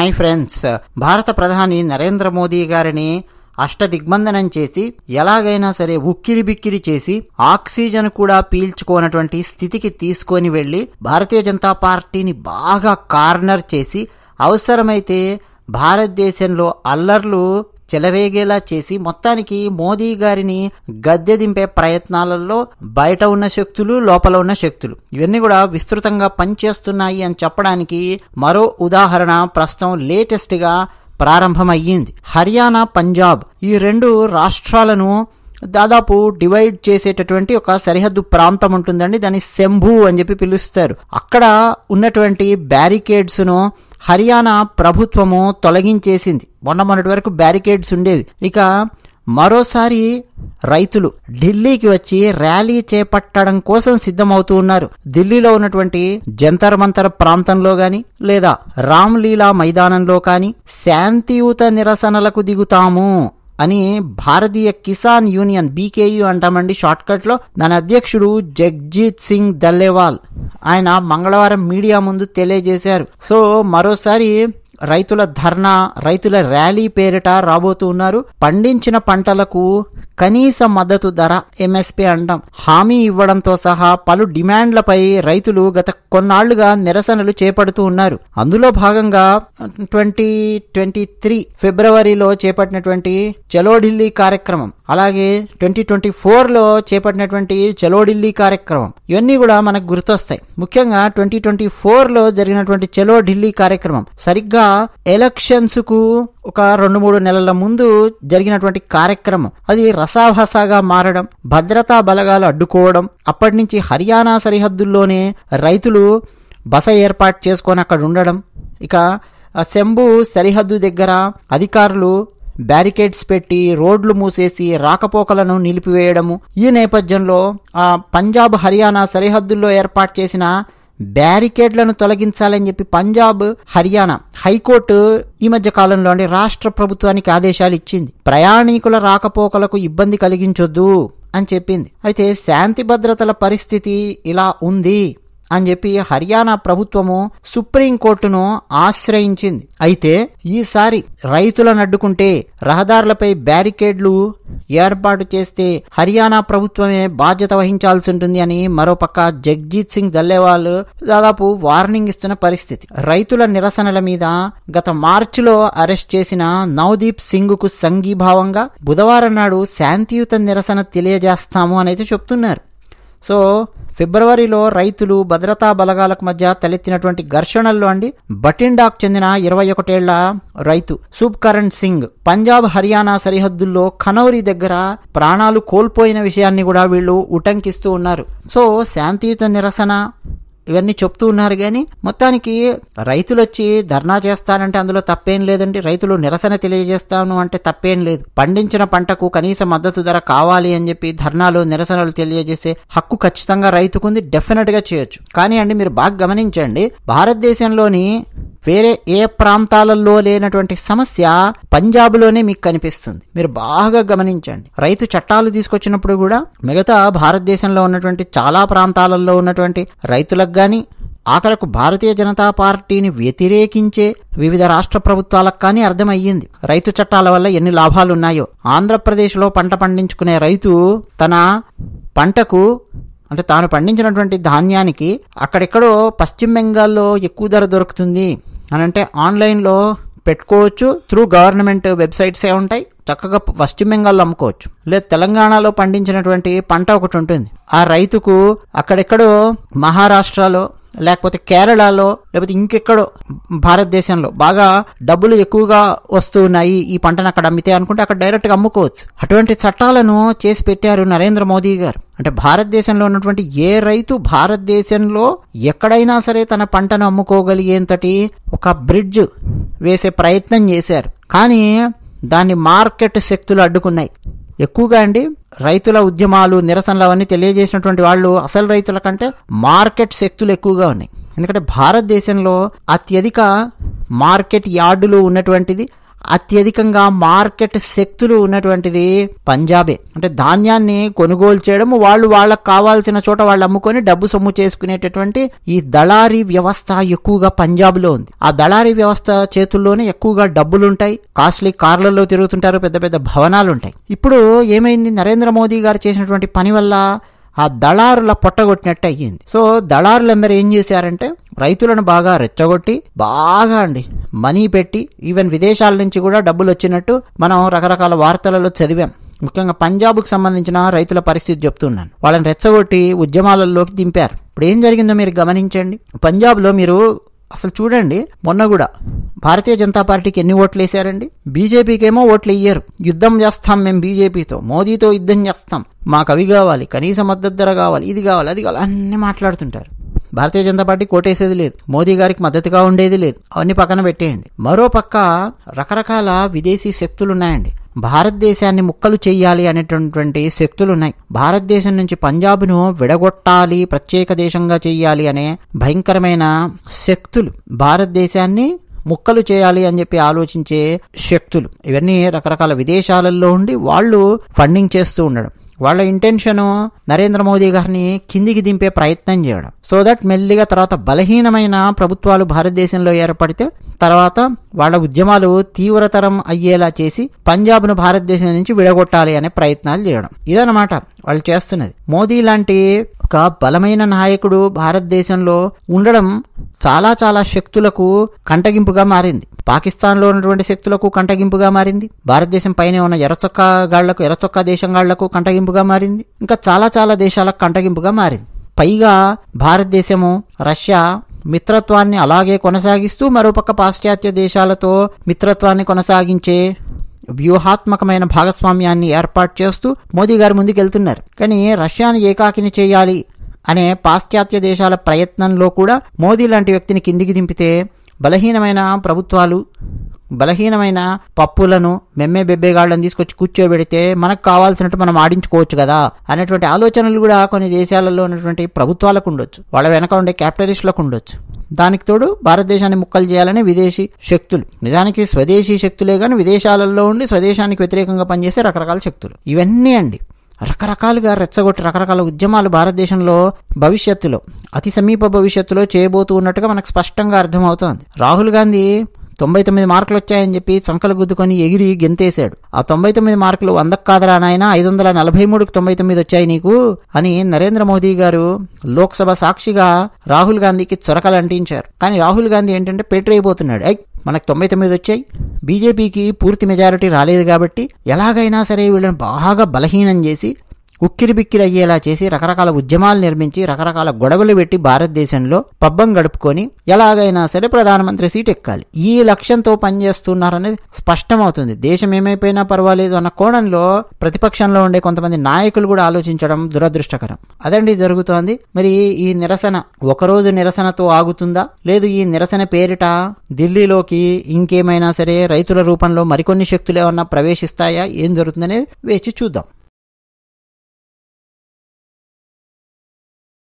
Hi friends, భారత ప్రధాని నరేంద్ర మోదీ గారిని అష్టదిగ్బంధనం చేసి ఎలాగైనా సరే ఉక్కిరి బిక్కిరి చేసి ఆక్సిజన్ కూడా పీల్చుకోనటువంటి స్థితికి తీసుకొని వెళ్లి భారతీయ జనతా పార్టీని బాగా కార్నర్ చేసి అవసరమైతే భారతదేశంలో అల్లర్లు చెలరేగేలా చేసి మొత్తానికి మోదీ గారిని గద్దె దింపే ప్రయత్నాలలో బయట ఉన్న శక్తులు, లోపల ఉన్న శక్తులు ఇవన్నీ కూడా విస్తృతంగా పనిచేస్తున్నాయి అని చెప్పడానికి మరో ఉదాహరణ ప్రస్తుతం లేటెస్ట్ గా ప్రారంభమయ్యింది. హర్యానా, పంజాబ్ ఈ రెండు రాష్ట్రాలను దాదాపు డివైడ్ చేసేటటువంటి ఒక సరిహద్దు ప్రాంతం ఉంటుందండి. దాన్ని శంభు అని చెప్పి పిలుస్తారు. అక్కడ ఉన్నటువంటి బ్యారికేడ్స్ ను హర్యానా ప్రభుత్వము తొలగించేసింది. మొన్నటి వరకు బ్యారికేడ్స్ ఉండేవి. ఇక మరోసారి రైతులు ఢిల్లీకి వచ్చి ర్యాలీ చేపట్టడం కోసం సిద్ధమవుతూ ఉన్నారు. ఢిల్లీలో ఉన్నటువంటి జంతర్ మంతర్ ప్రాంతంలో గాని లేదా రామ్లీలా మైదానంలో కానీ శాంతియుత నిరసనలకు దిగుతాము అని భారతీయ కిసాన్ యూనియన్ BKU అంటామండి షార్ట్ కట్ లో, దాని అధ్యక్షుడు జగ్జీత్ సింగ్ దల్లేవాల్ ఆయన మంగళవారం మీడియా ముందు తెలియజేశారు. సో మరోసారి రైతుల ధర్నా, రైతుల ర్యాలీ పేరిట రాబోతూ ఉన్నారు. పండించిన పంటలకు కనీస మద్దతు ధర MSP అంటాం హామీ ఇవ్వడంతో సహా పలు డిమాండ్లపై రైతులు గత కొన్నాళ్లుగా నిరసనలు చేపడుతూ ఉన్నారు. అందులో భాగంగా 2023 ఫిబ్రవరిలో చేపట్టినటువంటి చలో ఢిల్లీ కార్యక్రమం, అలాగే 2024లో చేపట్టినటువంటి చలో ఢిల్లీ కార్యక్రమం ఇవన్నీ కూడా మనకు గుర్తొస్తాయి. ముఖ్యంగా 2024లో జరిగినటువంటి చలో ఢిల్లీ కార్యక్రమం సరిగ్గా ఎలక్షన్స్ కు ఒక 2-3 నెలల ముందు జరిగినటువంటి కార్యక్రమం. అది రసాభసాగా మారడం, భద్రతా బలగాలు అడ్డుకోవడం, అప్పటి నుంచి హర్యానా సరిహద్దుల్లోనే రైతులు బస ఏర్పాటు చేసుకొని అక్కడ ఉండడం, ఇక శంభు సరిహద్దు దగ్గర అధికారులు బ్యారికేడ్స్ పెట్టి రోడ్లు మూసేసి రాకపోకలను నిలిపివేయడము. ఈ నేపథ్యంలో పంజాబ్ హర్యానా సరిహద్దుల్లో ఏర్పాటు చేసిన బ్యారికేడ్లను తొలగించాలని చెప్పి పంజాబ్, హర్యానా హైకోర్టు ఈ మధ్య కాలంలో రాష్ట్ర ప్రభుత్వానికి ఆదేశాలు ఇచ్చింది. ప్రయాణికుల రాకపోకలకు ఇబ్బంది కలిగించొద్దు అని చెప్పింది. అయితే శాంతి భద్రతల పరిస్థితి ఇలా ఉంది అని చెప్పి హర్యానా ప్రభుత్వము సుప్రీంకోర్టును ఆశ్రయించింది. అయితే ఈసారి రైతులను అడ్డుకుంటే, రహదారులపై బ్యారికేడ్లు ఏర్పాటు చేస్తే హర్యానా ప్రభుత్వమే బాధ్యత వహించాల్సి ఉంటుంది అని మరోపక్క జగ్జీత్ సింగ్ దల్లేవాల్ దాదాపు వార్నింగ్ ఇస్తున్న పరిస్థితి. రైతుల నిరసనల మీద గత మార్చిలో అరెస్ట్ చేసిన నవదీప్ సింగ్ కు సంఘీభావంగా బుధవారం నాడు శాంతియుత నిరసన తెలియజేస్తాము అని అయితే చెప్తున్నారు. సో ఫిబ్రవరిలో రైతులు, భద్రతా బలగాలకు మధ్య తలెత్తినటువంటి ఘర్షణల్లో బటిండాకు చెందిన 21 ఏళ్ల రైతు శుభ్కరణ్ సింగ్ పంజాబ్ హర్యానా సరిహద్దుల్లో ఖనౌరి దగ్గర ప్రాణాలు కోల్పోయిన విషయాన్ని కూడా వీళ్ళు ఉటంకిస్తూ ఉన్నారు. సో శాంతియుత నిరసన ఇవన్నీ చెప్తూ ఉన్నారు, కానీ మొత్తానికి రైతులు వచ్చి ధర్నా చేస్తానంటే అందులో తప్పేం లేదండి. రైతులు నిరసన తెలియజేస్తాను అంటే తప్పేం లేదు. పండించిన పంటకు కనీస మద్దతు ధర కావాలి అని చెప్పి ధర్నాలు, నిరసనలు తెలియజేసే హక్కు ఖచ్చితంగా రైతుకుంది, డెఫినెట్ గా చేయొచ్చు. కానీ మీరు బాగా గమనించండి, భారతదేశంలోని వేరే ఏ ప్రాంతాలలో లేనటువంటి సమస్య పంజాబ్లోనే మీకు కనిపిస్తుంది. మీరు బాగా గమనించండి. రైతు చట్టాలు తీసుకొచ్చినప్పుడు కూడా మిగతా భారతదేశంలో ఉన్నటువంటి చాలా ప్రాంతాలలో ఉన్నటువంటి రైతులకు కానీ, ఆఖరకు భారతీయ జనతా పార్టీని వ్యతిరేకించే వివిధ రాష్ట్ర ప్రభుత్వాలకు కానీ అర్థమయ్యింది రైతు చట్టాల వల్ల ఎన్ని లాభాలున్నాయో. ఆంధ్రప్రదేశ్లో పంట పండించుకునే రైతు తన పంటకు తాను పండించినటువంటి ధాన్యానికి అక్కడెక్కడో పశ్చిమ బెంగాల్లో ఎక్కువ ధర దొరుకుతుంది అని ఆన్లైన్లో పెట్టుకోవచ్చు. త్రూ గవర్నమెంట్ వెబ్సైట్స్ ఉంటాయి, చక్కగా పశ్చిమ బెంగాల్లో అమ్ముకోవచ్చు. లేదా తెలంగాణలో పండించినటువంటి పంట ఒకటి ఉంటుంది, ఆ రైతుకు అక్కడెక్కడో మహారాష్ట్రలో లేకపోతే కేరళలో లేకపోతే ఇంకెక్కడో భారతదేశంలో బాగా డబ్బులు ఎక్కువగా వస్తూ ఉన్నాయి ఈ పంటను అక్కడ అమ్మితే అనుకుంటే అక్కడ డైరెక్ట్ గా అమ్ముకోవచ్చు. అటువంటి చట్టాలను చేసి పెట్టారు నరేంద్ర మోదీ గారు. భారతదేశంలో ఉన్నటువంటి ఏ రైతు భారతదేశంలో ఎక్కడైనా సరే తన పంటను అమ్ముకోగలిగేంతటి ఒక బ్రిడ్జ్ వేసే ప్రయత్నం చేశారు. కానీ దాన్ని మార్కెట్ శక్తులు అడ్డుకున్నాయి. ఎక్కువగా రైతుల ఉద్యమాలు, నిరసనలు అవన్నీ తెలియజేసినటువంటి వాళ్ళు అసలు రైతుల కంటే మార్కెట్ శక్తులు ఎక్కువగా ఉన్నాయి. ఎందుకంటే భారతదేశంలో అత్యధిక మార్కెట్ యార్డులు ఉన్నటువంటిది, అత్యధికంగా మార్కెట్ శక్తులు ఉన్నటువంటిది పంజాబే. అంటే ధాన్యాన్ని కొనుగోలు చేయడం, వాళ్ళు వాళ్ళకు కావాల్సిన చోట వాళ్ళు అమ్ముకొని డబ్బు సొమ్ము చేసుకునేటటువంటి ఈ దళారీ వ్యవస్థ ఎక్కువగా పంజాబ్ లో ఉంది. ఆ దళారీ వ్యవస్థ చేతుల్లోనే ఎక్కువగా డబ్బులుంటాయి, కాస్ట్లీ కార్లలో తిరుగుతుంటారు, పెద్ద పెద్ద భవనాలు ఉంటాయి. ఇప్పుడు ఏమైంది, నరేంద్ర మోదీ గారు చేసినటువంటి పని వల్ల ఆ దళారుల పొట్టగొట్టినట్టు అయ్యింది. సో దళారులందరూ ఏం చేశారంటే రైతులను బాగా రెచ్చగొట్టి బాగా మనీ పెట్టి, ఈవెన్ విదేశాల నుంచి కూడా డబ్బులు వచ్చినట్టు మనం రకరకాల వార్తలలో చదివాం. ముఖ్యంగా పంజాబ్కు సంబంధించిన రైతుల పరిస్థితి చెప్తున్నాను. వాళ్ళని రెచ్చగొట్టి ఉద్యమాలలోకి దింపారు. ఇప్పుడు ఏం జరిగిందో మీరు గమనించండి. పంజాబ్లో మీరు అసలు చూడండి, మొన్న కూడా భారతీయ జనతా పార్టీకి ఎన్ని ఓట్లు వేశారండి? బీజేపీకి ఏమో ఓట్లు ఇయ్యరు. యుద్ధం చేస్తాం మేము బీజేపీతో, మోదీతో యుద్ధం చేస్తాం, మాకు అవి కావాలి, కనీస మద్దతు ధర కావాలి, ఇది కావాలి, అది కావాలి, అన్ని మాట్లాడుతుంటారు. భారతీయ జనతా పార్టీ కోటేసేది లేదు, మోదీ గారికి మద్దతుగా ఉండేది లేదు. అవన్నీ పక్కన పెట్టేయండి. మరో పక్క రకరకాల విదేశీ శక్తులు ఉన్నాయండి. భారతదేశాన్ని ముక్కలు చెయ్యాలి అనేటటువంటి శక్తులు ఉన్నాయి. భారతదేశం నుంచి పంజాబ్ను విడగొట్టాలి, ప్రత్యేక దేశంగా చెయ్యాలి అనే భయంకరమైన శక్తులు, భారతదేశాన్ని ముక్కలు చేయాలి అని చెప్పి ఆలోచించే శక్తులు, ఇవన్నీ రకరకాల విదేశాలలో ఉండి వాళ్ళు ఫండింగ్ చేస్తూ ఉండడం. వాళ్ళ ఇంటెన్షను నరేంద్ర మోదీ గారిని కిందికి దింపే ప్రయత్నం చేయడం. సో దట్ మెల్లిగా తర్వాత బలహీనమైన ప్రభుత్వాలు భారతదేశంలో ఏర్పడితే తర్వాత వాళ్ళ ఉద్యమాలు తీవ్రతరం అయ్యేలా చేసి పంజాబ్ను భారతదేశం నుంచి విడగొట్టాలి అనే ప్రయత్నాలు చేయడం. ఇదన్నమాట వాళ్ళు చేస్తున్నది. మోదీ లాంటి ఒక బలమైన నాయకుడు భారతదేశంలో ఉండడం చాలా చాలా శక్తులకు కంటగింపుగా మారింది. పాకిస్తాన్లో ఉన్నటువంటి శక్తులకు కంటగింపుగా మారింది. భారతదేశం పైన ఉన్న ఎర్రచొక్కా దేశంగాళ్లకు కంటగింపుగా మారింది. ఇంకా చాలా చాలా దేశాలకు కంటగింపుగా మారింది. పైగా భారతదేశము రష్యా మిత్రత్వాన్ని అలాగే కొనసాగిస్తూ మరోపక్క పాశ్చాత్య దేశాలతో మిత్రత్వాన్ని కొనసాగించే వ్యూహాత్మకమైన భాగస్వామ్యాన్ని ఏర్పాటు చేస్తూ మోదీ గారు ముందుకెళ్తున్నారు. కానీ రష్యాని ఏకాకిని చేయాలి అనే పాశ్చాత్య దేశాల ప్రయత్నంలో కూడా మోదీ లాంటి వ్యక్తిని కిందికి దింపితే బలహీనమైన ప్రభుత్వాలు, బలహీనమైన పప్పులను మెమ్మే బెబ్బేగాళ్ళని తీసుకొచ్చి కూర్చోబెడితే మనకు కావాల్సినట్టు మనం ఆడించుకోవచ్చు కదా అనేటువంటి ఆలోచనలు కూడా కొన్ని దేశాలలో ఉన్నటువంటి ప్రభుత్వాలకు ఉండొచ్చు, వాళ్ళ వెనక ఉండే క్యాపిటలిస్టులకు ఉండొచ్చు. దానికి తోడు భారతదేశాన్ని ముక్కలు చేయాలని విదేశీ శక్తులు, నిజానికి స్వదేశీ శక్తులే కానీ విదేశాలలో ఉండి స్వదేశానికి వ్యతిరేకంగా పనిచేసే రకరకాల శక్తులు, ఇవన్నీ రకరకాలుగా రెచ్చగొట్టి రకరకాల ఉద్యమాలు భారతదేశంలో భవిష్యత్తులో, అతి సమీప భవిష్యత్తులో చేయబోతూ ఉన్నట్టుగా మనకు స్పష్టంగా అర్థమవుతోంది. రాహుల్ గాంధీ 99 మార్కులు వచ్చాయని చెప్పి చంకలు గుద్దుకొని ఎగిరి గెంతేశాడు. ఆ 99 మార్కులు 100కు కాదరా నాయన, 543కు 99 వచ్చాయి నీకు అని నరేంద్ర మోదీ గారు లోక్సభ సాక్షిగా రాహుల్ గాంధీకి చొరకలు అంటించారు. కానీ రాహుల్ గాంధీ ఏంటంటే పేటరైపోతున్నాడు. మనకు 99 వచ్చాయి, బీజేపీకి పూర్తి మెజారిటీ రాలేదు కాబట్టి ఎలాగైనా సరే వీళ్ళని బాగా బలహీనం చేసి ఉక్కిరి బిక్కిరి అయ్యేలా చేసి రకరకాల ఉద్యమాలు నిర్మించి రకరకాల గొడవలు పెట్టి భారతదేశంలో పబ్బం గడుపుకొని ఎలాగైనా సరే ప్రధానమంత్రి సీట్ ఎక్కాలి, ఈ లక్ష్యంతో పనిచేస్తున్నారనేది స్పష్టమవుతుంది. దేశం ఏమైపోయినా పర్వాలేదు అన్న కోణంలో ప్రతిపక్షంలో ఉండే కొంతమంది నాయకులు కూడా ఆలోచించడం దురదృష్టకరం. అదండి జరుగుతోంది. మరి ఈ నిరసన ఒకరోజు నిరసనతో ఆగుతుందా, లేదు ఈ నిరసన పేరిట ఢిల్లీలోకి ఇంకేమైనా సరే రైతుల రూపంలో మరికొన్ని శక్తులు ఏమన్నా ప్రవేశిస్తాయా, ఏం జరుగుతుందనేది వేచి చూద్దాం.